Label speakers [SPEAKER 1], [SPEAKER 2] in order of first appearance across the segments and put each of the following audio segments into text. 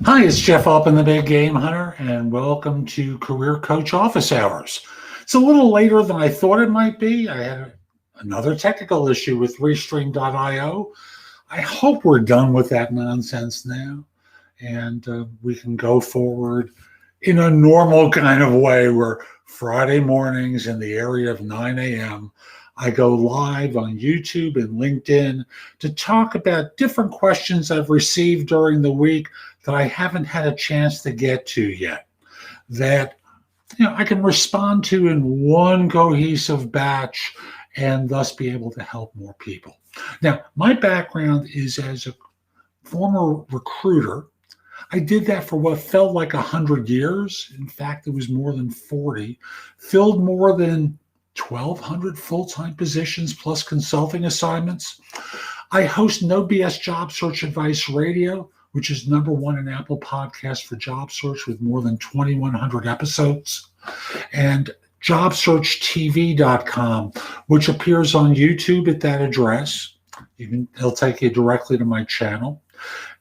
[SPEAKER 1] Hi, it's Jeff Altman, the Big Game Hunter, and welcome to Career Coach Office Hours. It's a little later than I thought it might be. I had another technical issue with Restream.io. I hope we're done with that nonsense now, and we can go forward in a normal kind of way where Friday mornings in the area of 9 a.m., I go live on YouTube and LinkedIn to talk about different questions I've received during the week that I haven't had a chance to get to yet, that I can respond to in one cohesive batch and thus be able to help more people. Now, my background is as a former recruiter. I did that for what felt like 100 years. In fact, it was more than 40, filled more than 1,200 full-time positions plus consulting assignments. I host No BS Job Search Advice Radio, which is #1 in Apple Podcasts for job search with more than 2,100 episodes, and jobsearchtv.com, which appears on YouTube at that address. It'll take you directly to my channel.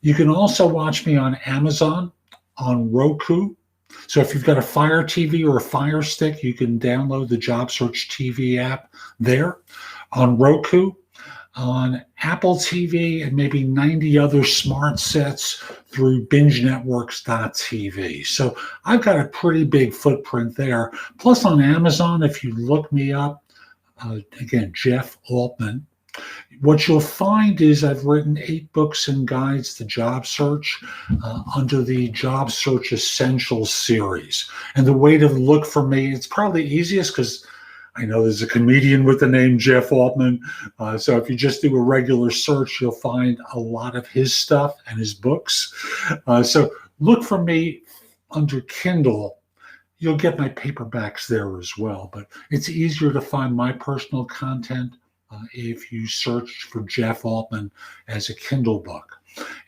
[SPEAKER 1] You can also watch me on Amazon, on Roku. So if you've got a Fire TV or a Fire Stick, you can download the JobSearchTV app there. On Roku, on Apple TV, and maybe 90 other smart sets through bingenetworks.tv. So I've got a pretty big footprint there. Plus on Amazon, if you look me up, again, Jeff Altman, what you'll find is I've written 8 books and guides to job search under the Job Search Essentials series. And the way to look for me, it's probably easiest because I know there's a comedian with the name Jeff Altman. So if you just do a regular search, you'll find a lot of his stuff and his books. So look for me under Kindle. You'll get my paperbacks there as well. But it's easier to find my personal content if you search for Jeff Altman as a Kindle book,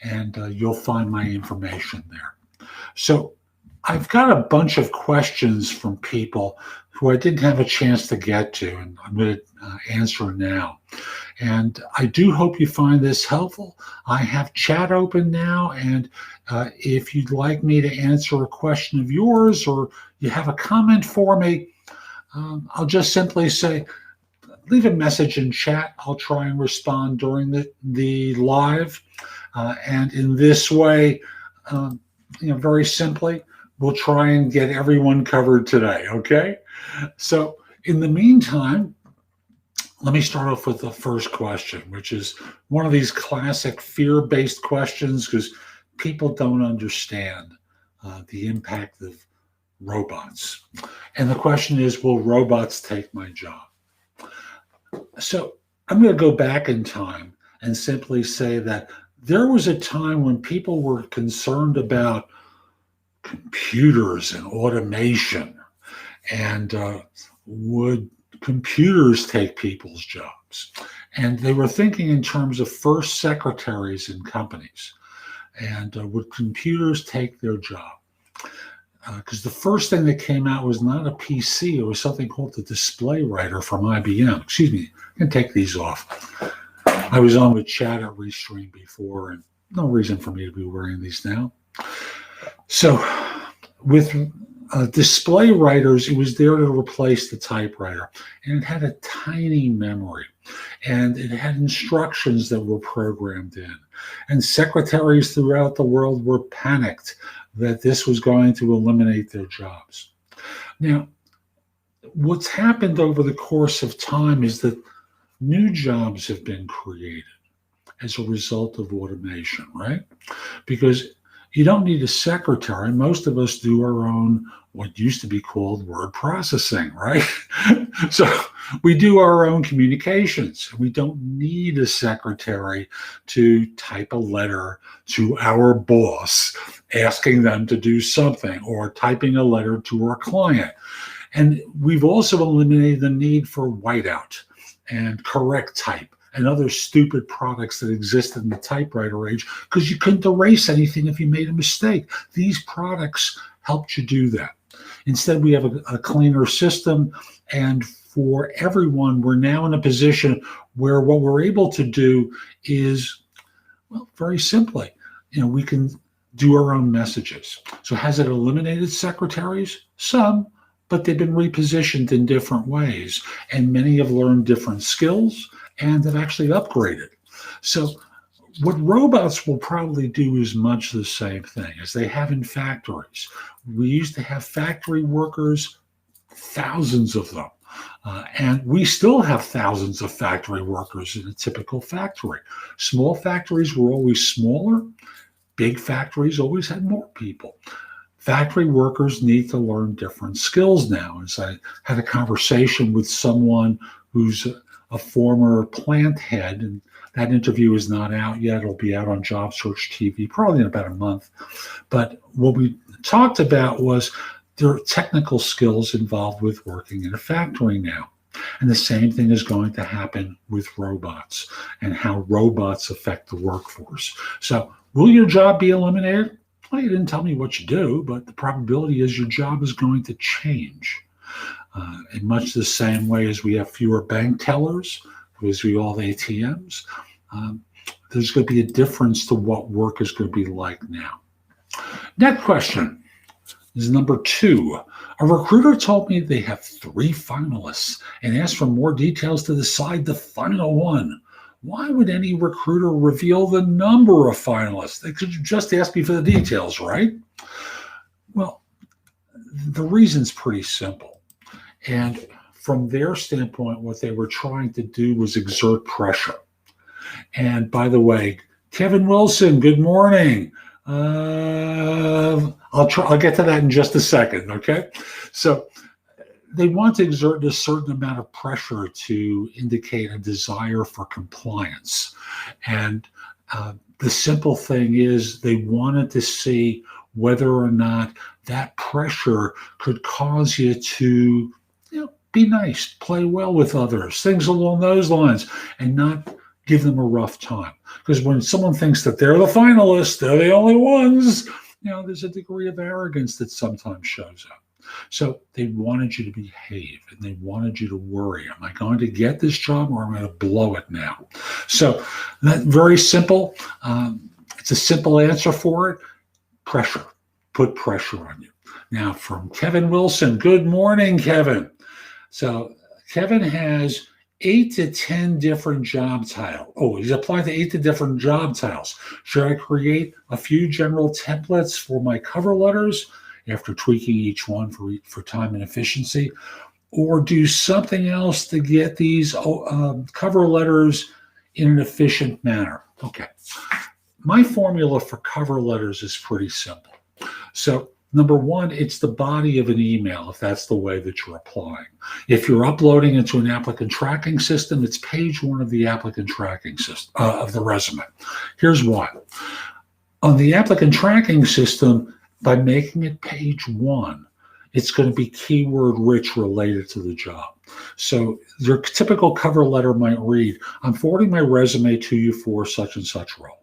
[SPEAKER 1] and you'll find my information there. So I've got a bunch of questions from people who I didn't have a chance to get to, and I'm going to answer now. And I do hope you find this helpful. I have chat open now, and if you'd like me to answer a question of yours or you have a comment for me, I'll just simply say, leave a message in chat. I'll try and respond during the live. And in this way, very simply, we'll try and get everyone covered today, okay? So in the meantime, let me start off with the first question, which is one of these classic fear-based questions because people don't understand the impact of robots. And the question is, will robots take my job? So I'm going to go back in time and simply say that there was a time when people were concerned about computers and automation, and would computers take people's jobs? And they were thinking in terms of first secretaries in companies, and would computers take their job? Because the first thing that came out was not a PC, it was something called the display writer from IBM. Excuse me, I can take these off. I was on with chat at Restream before, and no reason for me to be wearing these now. So with display writers, it was there to replace the typewriter, and it had a tiny memory, and it had instructions that were programmed in, and secretaries throughout the world were panicked that this was going to eliminate their jobs. Now, what's happened over the course of time is that new jobs have been created as a result of automation, right? Because you don't need a secretary. Most of us do our own, what used to be called word processing, right? So we do our own communications. We don't need a secretary to type a letter to our boss asking them to do something, or typing a letter to our client. And we've also eliminated the need for whiteout and correct type and other stupid products that existed in the typewriter age, because you couldn't erase anything if you made a mistake. These products helped you do that. Instead, we have a cleaner system, and for everyone, we're now in a position where what we're able to do is, well, very simply, we can do our own messages. So has it eliminated secretaries? Some, but they've been repositioned in different ways. And many have learned different skills and have actually upgraded. So what robots will probably do is much the same thing as they have in factories. We used to have factory workers, thousands of them. And we still have thousands of factory workers in a typical factory. Small factories were always smaller. Big factories always had more people. Factory workers need to learn different skills now. As I had a conversation with someone who's a former plant head, and that interview is not out yet. It'll be out on JobSearchTV probably in about a month. But what we talked about was there are technical skills involved with working in a factory now. And the same thing is going to happen with robots and how robots affect the workforce. So will your job be eliminated? Well, you didn't tell me what you do, but the probability is your job is going to change. In much the same way as we have fewer bank tellers, as we all have ATMs, there's going to be a difference to what work is going to be like now. Next question is number 2. A recruiter told me they have 3 finalists and asked for more details to decide the final one. Why would any recruiter reveal the number of finalists? They could just ask me for the details, right? Well, the reason's pretty simple. And from their standpoint, what they were trying to do was exert pressure. And by the way, Kevin Wilson, good morning. I'll get to that in just a second, okay? So they want to exert a certain amount of pressure to indicate a desire for compliance. And the simple thing is they wanted to see whether or not that pressure could cause you to, be nice, play well with others, things along those lines, and not give them a rough time. Because when someone thinks that they're the finalists, they're the only ones, there's a degree of arrogance that sometimes shows up. So they wanted you to behave and they wanted you to worry. Am I going to get this job or am I going to blow it now? So that's very simple. It's a simple answer for it. Pressure. Put pressure on you. Now from Kevin Wilson. Good morning, Kevin. So Kevin has 8 to 10 different job titles. Oh, he's applied to 8 to different job titles. Should I create a few general templates for my cover letters after tweaking each one for time and efficiency, or do something else to get these cover letters in an efficient manner? Okay. My formula for cover letters is pretty simple. So number 1, it's the body of an email, if that's the way that you're applying. If you're uploading into an applicant tracking system, it's page 1 of the applicant tracking system, of the resume. Here's why. On the applicant tracking system, by making it page 1, it's going to be keyword rich related to the job. So your typical cover letter might read, I'm forwarding my resume to you for such and such role.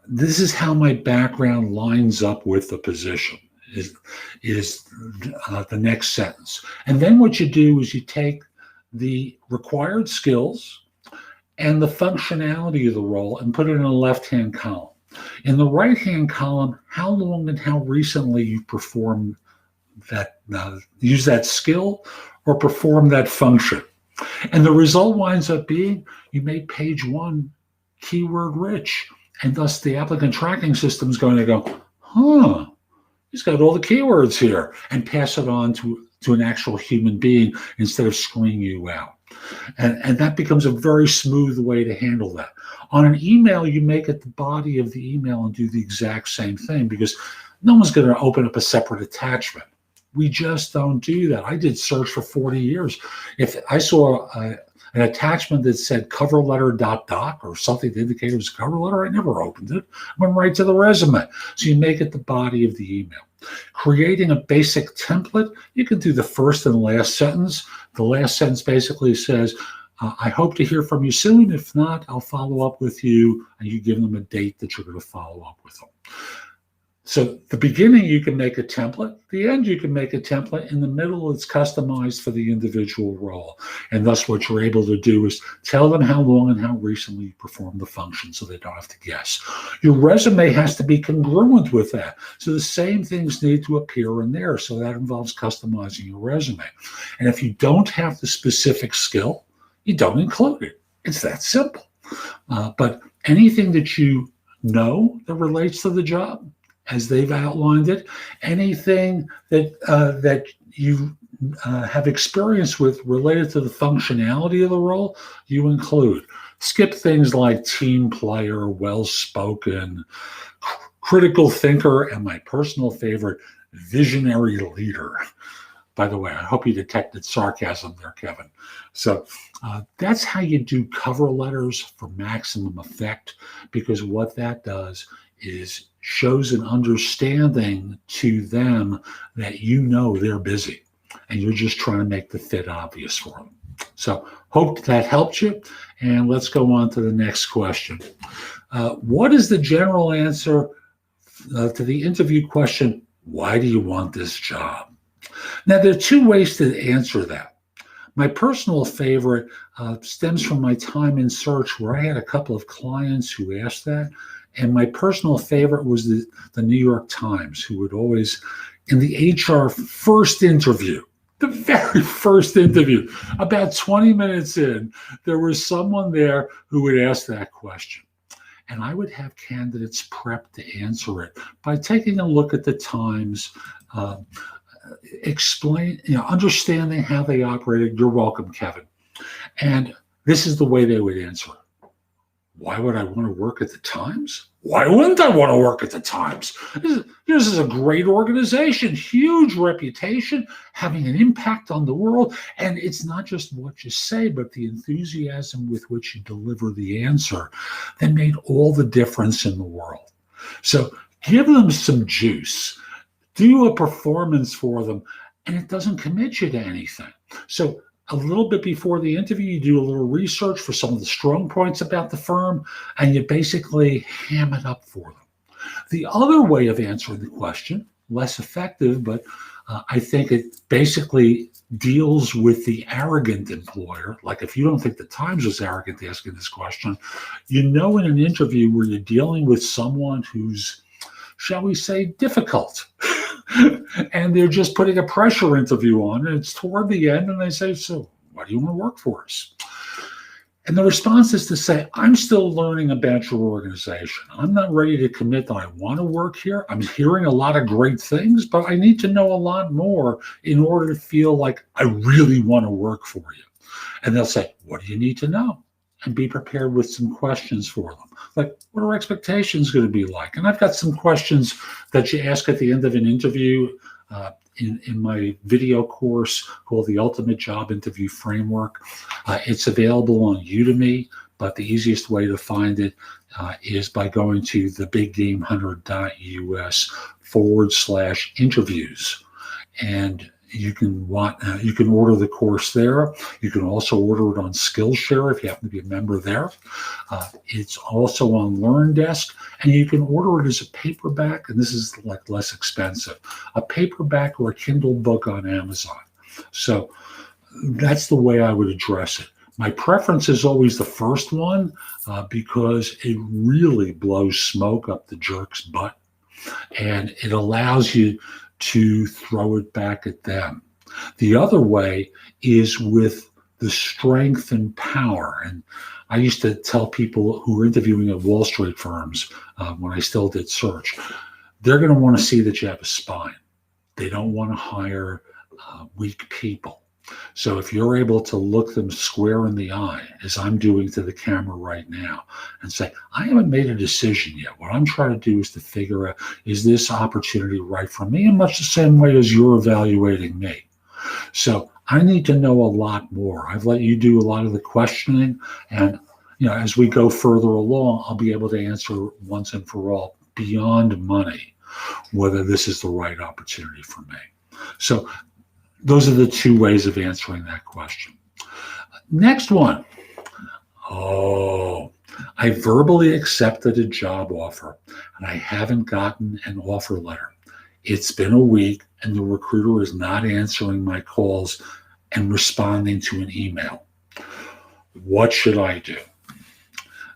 [SPEAKER 1] This is how my background lines up with the position, is the next sentence. And then what you do is you take the required skills and the functionality of the role and put it in a left-hand column. In the right-hand column, how long and how recently you performed that, use that skill or perform that function. And the result winds up being you made page 1 keyword rich. And thus the applicant tracking system is going to go, he's got all the keywords here, and pass it on to an actual human being instead of screening you out. And that becomes a very smooth way to handle that. On an email, you make it the body of the email and do the exact same thing, because no one's going to open up a separate attachment. We just don't do that. I did search for 40 years. If I saw an attachment that said cover letter ... or something to indicate it was a cover letter, I never opened it. I went right to the resume. So you make it the body of the email. Creating a basic template, you can do the first and last sentence. The last sentence basically says, I hope to hear from you soon. If not, I'll follow up with you. And you give them a date that you're going to follow up with them. So the beginning, you can make a template. The end, you can make a template. In the middle, it's customized for the individual role. And thus what you're able to do is tell them how long and how recently you performed the function so they don't have to guess. Your resume has to be congruent with that. So the same things need to appear in there. So that involves customizing your resume. And if you don't have the specific skill, you don't include it. It's that simple. But anything that you know that relates to the job, as they've outlined it, anything that you have experience with related to the functionality of the role, you include. Skip things like team player, well-spoken, critical thinker, and my personal favorite, visionary leader. By the way, I hope you detected sarcasm there, Kevin. So that's how you do cover letters for maximum effect, because what that does is shows an understanding to them that you know they're busy and you're just trying to make the fit obvious for them. So hope that helped you. And let's go on to the next question. What is the general answer to the interview question, why do you want this job? Now, there are two ways to answer that. My personal favorite stems from my time in search, where I had a couple of clients who asked that. And my personal favorite was the New York Times, who would always, in the HR first interview, the very first interview, about 20 minutes in, there was someone there who would ask that question. And I would have candidates prepped to answer it by taking a look at the Times, understanding how they operated. You're welcome, Kevin. And this is the way they would answer it. Why would I want to work at the Times? Why wouldn't I want to work at the Times? This is a great organization, huge reputation, having an impact on the world. And it's not just what you say, but the enthusiasm with which you deliver the answer that made all the difference in the world. So give them some juice. Do a performance for them, and it doesn't commit you to anything. So a little bit before the interview, you do a little research for some of the strong points about the firm, and you basically ham it up for them. The other way of answering the question, less effective, but I think it basically deals with the arrogant employer. Like if you don't think the Times was arrogant asking this question, in an interview where you're dealing with someone who's, shall we say, difficult. And they're just putting a pressure interview on, and it's toward the end, and they say, so why do you want to work for us? And the response is to say, I'm still learning about your organization. I'm not ready to commit that I want to work here. I'm hearing a lot of great things, but I need to know a lot more in order to feel like I really want to work for you. And they'll say, what do you need to know? And be prepared with some questions for them. Like, what are expectations going to be like? And I've got some questions that you ask at the end of an interview in my video course called The Ultimate Job Interview Framework. It's available on Udemy, but the easiest way to find it is by going to thebiggamehunter.us/interviews. And you can order the course there. You can also order it on Skillshare if you happen to be a member there. It's also on LearnDesk, and you can order it as a paperback, and this is like less expensive, a paperback or a Kindle book on Amazon. So that's the way I would address it. My preference is always the first one because it really blows smoke up the jerk's butt, and it allows you to throw it back at them. The other way is with the strength and power. And I used to tell people who were interviewing at Wall Street firms when I still did search, they're going to want to see that you have a spine. They don't want to hire weak people. So if you're able to look them square in the eye, as I'm doing to the camera right now, and say, I haven't made a decision yet. What I'm trying to do is to figure out, is this opportunity right for me? In much the same way as you're evaluating me. So I need to know a lot more. I've let you do a lot of the questioning, and as we go further along, I'll be able to answer once and for all, beyond money, whether this is the right opportunity for me. So those are the two ways of answering that question. Next one. Oh, I verbally accepted a job offer, and I haven't gotten an offer letter. It's been a week, and the recruiter is not answering my calls and responding to an email. What should I do?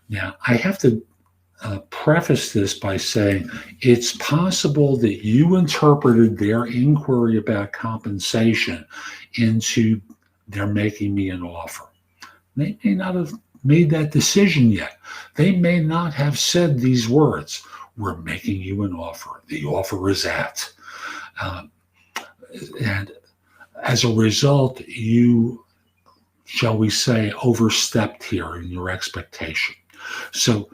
[SPEAKER 1] Now, I have to preface this by saying it's possible that you interpreted their inquiry about compensation into they're making me an offer. They may not have made that decision yet. They may not have said these words, we're making you an offer. The offer is at. And as a result, you, shall we say, overstepped here in your expectation. So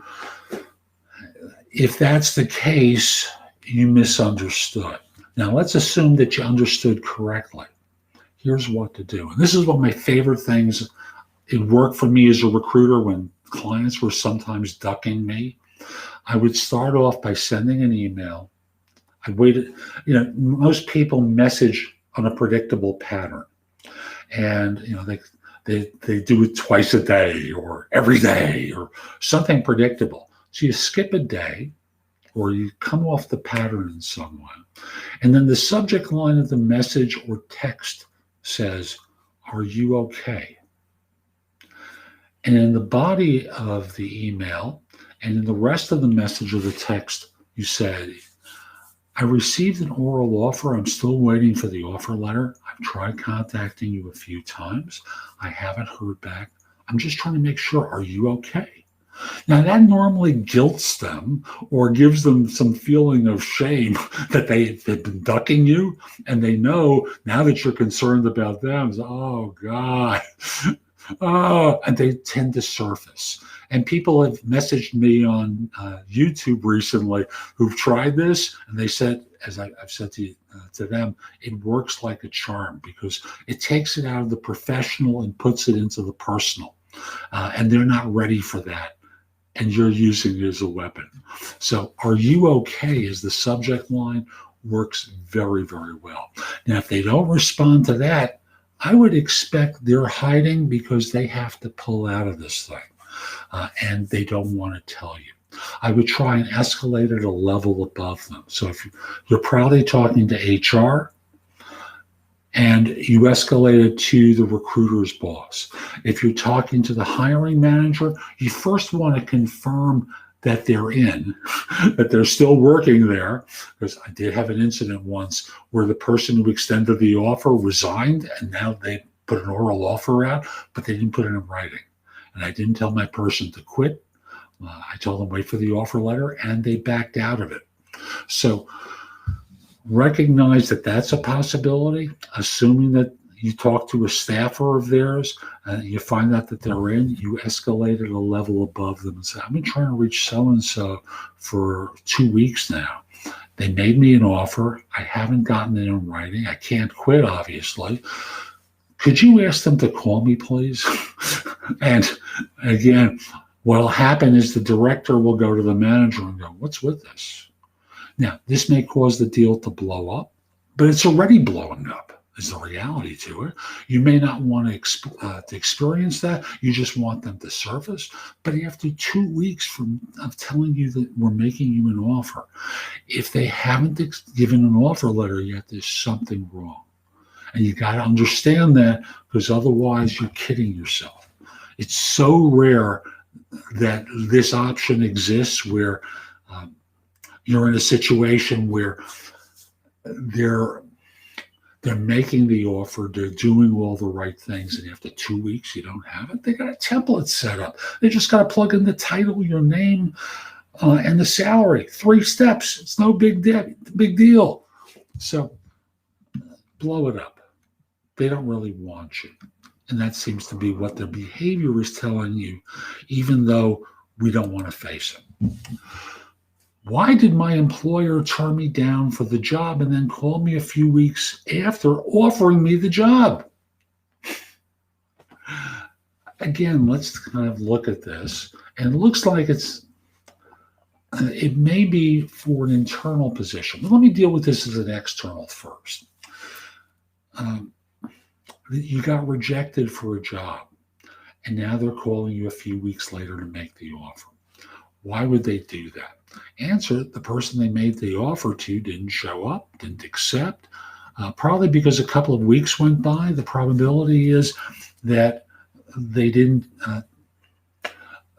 [SPEAKER 1] if that's the case, you misunderstood. Now, let's assume that you understood correctly. Here's what to do. And this is one of my favorite things. It worked for me as a recruiter when clients were sometimes ducking me. I would start off by sending an email. I waited, most people message on a predictable pattern. And, they do it twice a day or every day or something predictable. So you skip a day or you come off the pattern in some way. And then the subject line of the message or text says, are you okay? And in the body of the email and in the rest of the message or the text, you said, I received an oral offer. I'm still waiting for the offer letter. I've tried contacting you a few times. I haven't heard back. I'm just trying to make sure, are you okay? Now, that normally guilts them or gives them some feeling of shame that they've been ducking you, and they know now that you're concerned about them, oh, God. Oh, and they tend to surface. And people have messaged me on YouTube recently who've tried this, and they said, as I've said to them, it works like a charm because it takes it out of the professional and puts it into the personal. And they're not ready for that. And you're using it as a weapon. So are you okay as the subject line works very, very well. Now, if they don't respond to that, I would expect they're hiding because they have to pull out of this thing. And they don't want to tell you. I would try and escalate at a level above them. So if you're probably talking to HR and you escalate it to the recruiter's boss. If you're talking to the hiring manager, you first want to confirm that they're in, that they're still working there. Because I did have an incident once where the person who extended the offer resigned and now they put an oral offer out, but they didn't put it in writing. And I didn't tell my person to quit. I told them wait for the offer letter and they backed out of it. So recognize that that's a possibility, assuming that you talk to a staffer of theirs and you find out that they're in, you escalate at a level above them and say, I've been trying to reach so-and-so for 2 weeks now. They made me an offer. I haven't gotten it in writing. I can't quit, obviously. Could you ask them to call me, please? And again, what'll happen is the director will go to the manager and go, what's with this? Now, this may cause the deal to blow up, but it's already blowing up, is the reality to it. You may not want to experience that. You just want them to surface. But after 2 weeks of telling you that we're making you an offer, if they haven't given an offer letter yet, there's something wrong. And you got to understand that because otherwise you're kidding yourself. It's so rare that this option exists where you're in a situation where they're making the offer, they're doing all the right things, and after 2 weeks you don't have it. They got a template set up. They just got to plug in the title, your name, and the salary. 3 steps. It's no big deal. So blow it up. They don't really want you. And that seems to be what their behavior is telling you, even though we don't want to face it. Why did my employer turn me down for the job and then call me a few weeks after offering me the job? Again, let's kind of look at this. And it looks like it may be for an internal position. But let me deal with this as an external first. You got rejected for a job. and now they're calling you a few weeks later to make the offer. Why would they do that? Answer, the person they made the offer to didn't show up, didn't accept. Probably because a couple of weeks went by. The probability is that they didn't,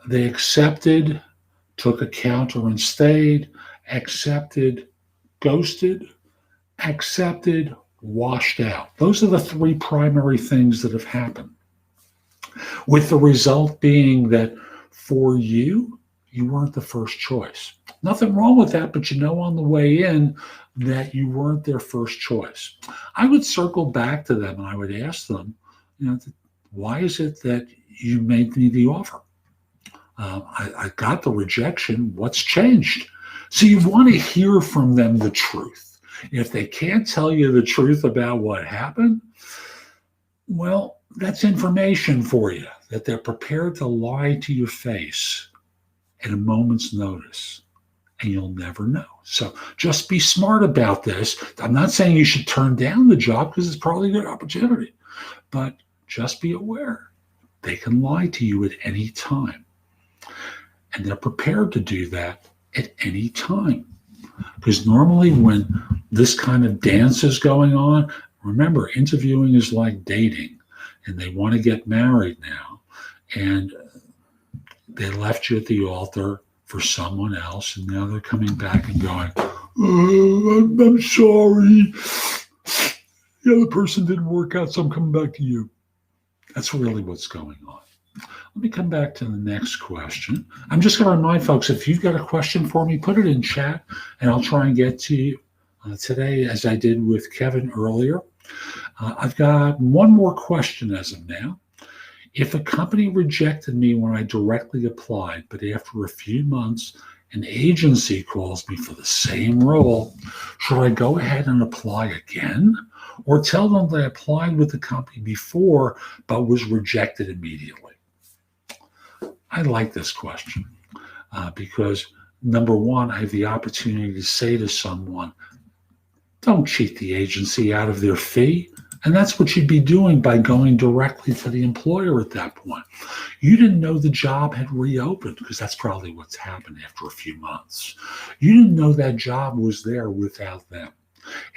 [SPEAKER 1] they accepted, took a counter and stayed, accepted, ghosted, accepted, washed out. Those are the three primary things that have happened. With the result being that for you, you weren't the first choice. Nothing wrong with that, but you know on the way in that you weren't their first choice. I would circle back to them and I would ask them, why is it that you made me the offer? I got the rejection. What's changed? So you want to hear from them the truth. If they can't tell you the truth about what happened, well, that's information for you, that they're prepared to lie to your face at a moment's notice, and you'll never know. So just be smart about this. I'm not saying you should turn down the job because it's probably a good opportunity, but just be aware they can lie to you at any time. And they're prepared to do that at any time. Because normally when this kind of dance is going on, remember, interviewing is like dating, and they want to get married now. And they left you at the altar for someone else, and now they're coming back and going, I'm sorry. The other person didn't work out, so I'm coming back to you. That's really what's going on. Let me come back to the next question. I'm just going to remind folks, if you've got a question for me, put it in chat, and I'll try and get to you today, as I did with Kevin earlier. I've got one more question as of now. If a company rejected me when I directly applied, but after a few months, an agency calls me for the same role, should I go ahead and apply again? Or tell them that I applied with the company before, but was rejected immediately? I like this question because, number one, I have the opportunity to say to someone, don't cheat the agency out of their fee. And that's what you'd be doing by going directly to the employer at that point. You didn't know the job had reopened, because that's probably what's happened after a few months. You didn't know that job was there without them.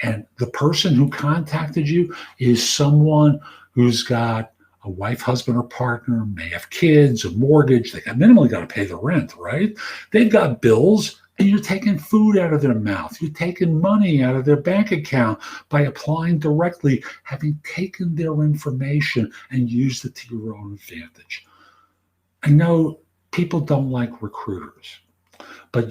[SPEAKER 1] And the person who contacted you is someone who's got a wife, husband, or partner, may have kids, a mortgage. They minimally got to pay the rent, right? They've got bills. And you're taking food out of their mouth. You're taking money out of their bank account by applying directly, having taken their information and used it to your own advantage. I know people don't like recruiters, but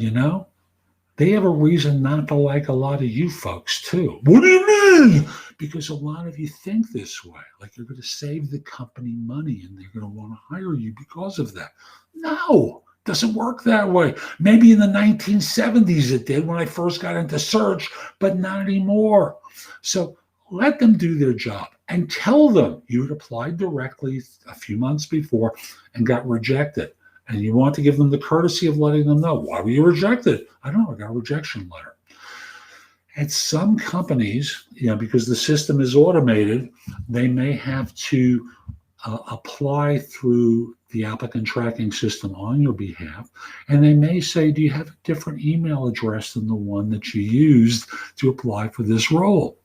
[SPEAKER 1] they have a reason not to like a lot of you folks too. What do you mean? Because a lot of you think this way, like you're going to save the company money and they're going to want to hire you because of that. No. Doesn't work that way. Maybe in the 1970s it did when I first got into search, but not anymore. So let them do their job and tell them you had applied directly a few months before and got rejected. And you want to give them the courtesy of letting them know, why were you rejected? I don't know, I got a rejection letter. At some companies, because the system is automated, they may have to apply through the applicant tracking system on your behalf, and they may say, do you have a different email address than the one that you used to apply for this role?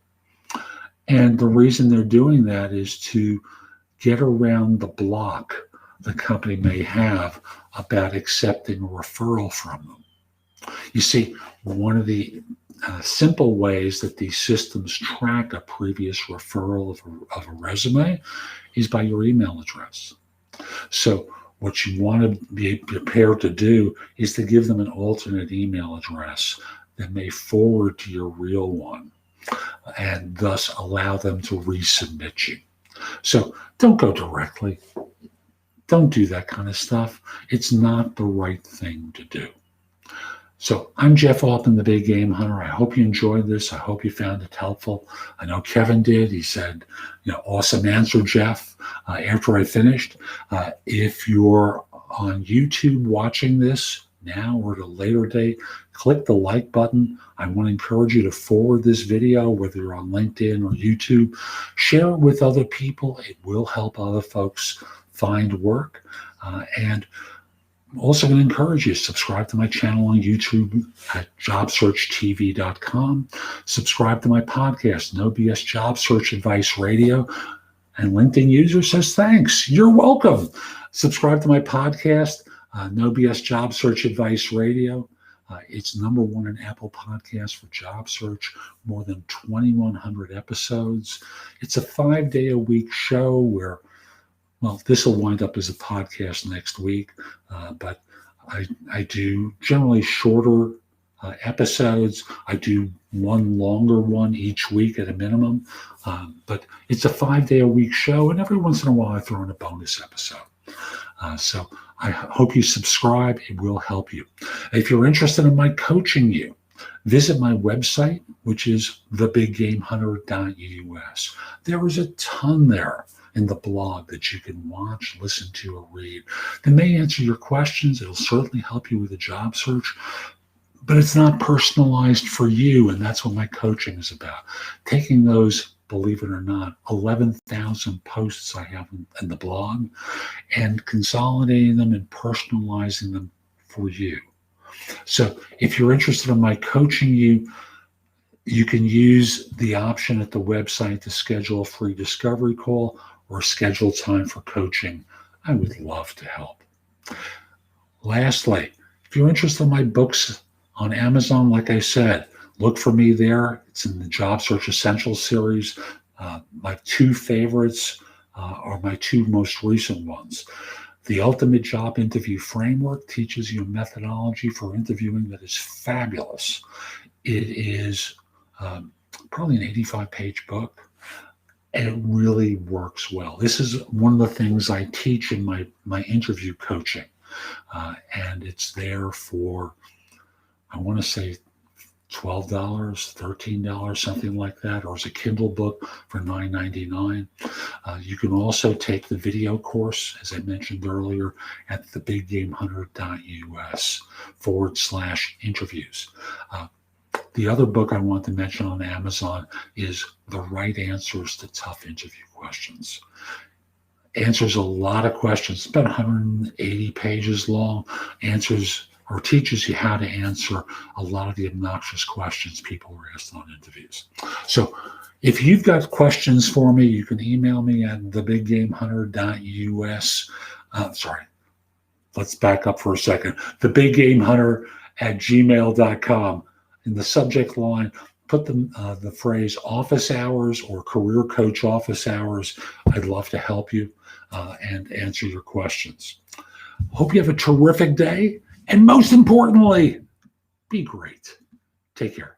[SPEAKER 1] And the reason they're doing that is to get around the block the company may have about accepting a referral from them. You see, one of the simple ways that these systems track a previous referral of a resume is by your email address. So what you want to be prepared to do is to give them an alternate email address that may forward to your real one and thus allow them to resubmit you. So don't go directly. Don't do that kind of stuff. It's not the right thing to do. So I'm Jeff Altman, the Big Game Hunter. I hope you enjoyed this. I hope you found it helpful. I know Kevin did. He said, awesome answer, Jeff, after I finished. If you're on YouTube watching this now or at a later date, click the like button. I want to encourage you to forward this video, whether you're on LinkedIn or YouTube. Share it with other people. It will help other folks find work. And I'm also going to encourage you to subscribe to my channel on YouTube at jobsearchtv.com. Subscribe to my podcast, No BS Job Search Advice Radio. And LinkedIn user says, thanks. You're welcome. Subscribe to my podcast, No BS Job Search Advice Radio. It's #1 in Apple Podcasts for job search, more than 2,100 episodes. It's a 5-day-a-week show where, well, this will wind up as a podcast next week, but I do generally shorter episodes. I do one longer one each week at a minimum, but it's a 5-day-a-week show, and every once in a while I throw in a bonus episode. So I hope you subscribe. It will help you. If you're interested in my coaching you, visit my website, which is thebiggamehunter.us. There is a ton there in the blog that you can watch, listen to, or read. It may answer your questions. It'll certainly help you with a job search, but it's not personalized for you, and that's what my coaching is about. Taking those, believe it or not, 11,000 posts I have in the blog and consolidating them and personalizing them for you. So if you're interested in my coaching you can use the option at the website to schedule a free discovery call or schedule time for coaching. I would love to help. Lastly, if you're interested in my books on Amazon, like I said, look for me there. It's in the Job Search Essentials series. My 2 favorites are my 2 most recent ones. The Ultimate Job Interview Framework teaches you a methodology for interviewing that is fabulous. It is probably an 85-page book, and it really works well. This is one of the things I teach in my interview coaching, and it's there for, I want to say, $12, $13, something like that, or as a Kindle book for $9.99. You can also take the video course, as I mentioned earlier, at thebiggamehunter.us/interviews. The other book I want to mention on Amazon is The Right Answers to Tough Interview Questions. Answers a lot of questions. It's about 180 pages long. Answers or teaches you how to answer a lot of the obnoxious questions people are asked on interviews. So if you've got questions for me, you can email me at thebiggamehunter.us. Let's back up for a second. thebiggamehunter@gmail.com. In the subject line, put the phrase office hours or career coach office hours. I'd love to help you and answer your questions. Hope you have a terrific day. And most importantly, be great. Take care.